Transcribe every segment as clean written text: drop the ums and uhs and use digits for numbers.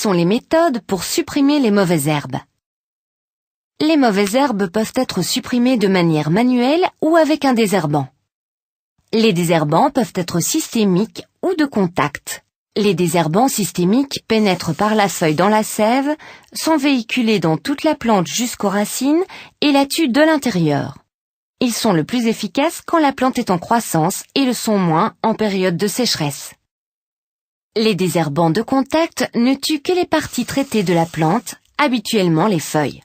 sont les méthodes pour supprimer les mauvaises herbes. Les mauvaises herbes peuvent être supprimées de manière manuelle ou avec un désherbant. Les désherbants peuvent être systémiques ou de contact. Les désherbants systémiques pénètrent par la feuille dans la sève, sont véhiculés dans toute la plante jusqu'aux racines et la tuent de l'intérieur. Ils sont le plus efficaces quand la plante est en croissance et le sont moins en période de sécheresse. Les désherbants de contact ne tuent que les parties traitées de la plante, habituellement les feuilles.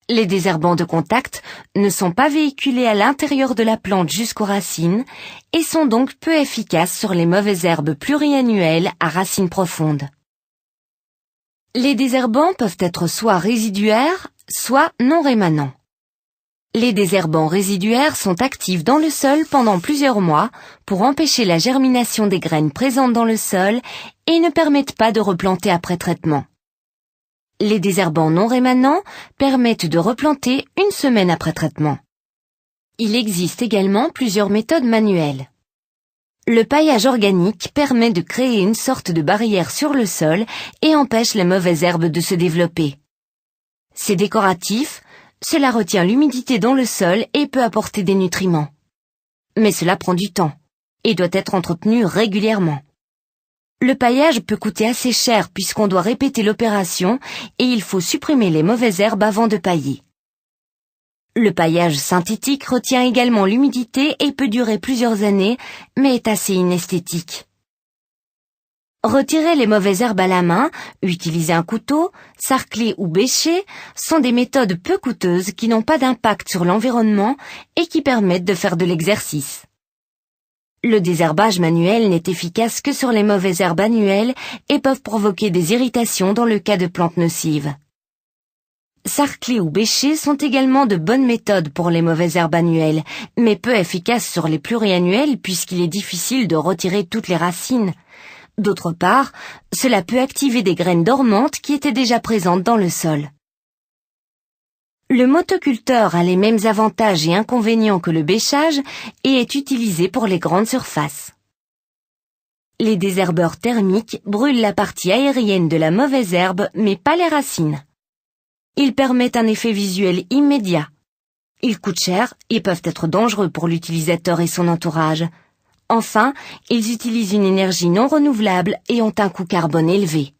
Les désherbants de contact ne sont pas véhiculés à l'intérieur de la plante jusqu'aux racines et sont donc peu efficaces sur les mauvaises herbes pluriannuelles à racines profondes. Les désherbants peuvent être soit résiduaires, soit non rémanents. Les désherbants résiduaires sont actifs dans le sol pendant plusieurs mois pour empêcher la germination des graines présentes dans le sol et ne permettent pas de replanter après traitement. Les désherbants non rémanents permettent de replanter une semaine après traitement. Il existe également plusieurs méthodes manuelles. Le paillage organique permet de créer une sorte de barrière sur le sol et empêche les mauvaises herbes de se développer. C'est décoratif, cela retient l'humidité dans le sol et peut apporter des nutriments. Mais cela prend du temps et doit être entretenu régulièrement. Le paillage peut coûter assez cher puisqu'on doit répéter l'opération et il faut supprimer les mauvaises herbes avant de pailler. Le paillage synthétique retient également l'humidité et peut durer plusieurs années, mais est assez inesthétique. Retirer les mauvaises herbes à la main, utiliser un couteau, sarcler ou bêcher sont des méthodes peu coûteuses qui n'ont pas d'impact sur l'environnement et qui permettent de faire de l'exercice. Le désherbage manuel n'est efficace que sur les mauvaises herbes annuelles et peuvent provoquer des irritations dans le cas de plantes nocives. Sarcler ou bêcher sont également de bonnes méthodes pour les mauvaises herbes annuelles, mais peu efficaces sur les pluriannuelles puisqu'il est difficile de retirer toutes les racines. D'autre part, cela peut activer des graines dormantes qui étaient déjà présentes dans le sol. Le motoculteur a les mêmes avantages et inconvénients que le bêchage et est utilisé pour les grandes surfaces. Les désherbeurs thermiques brûlent la partie aérienne de la mauvaise herbe mais pas les racines. Ils permettent un effet visuel immédiat. Ils coûtent cher et peuvent être dangereux pour l'utilisateur et son entourage. Enfin, ils utilisent une énergie non renouvelable et ont un coût carbone élevé.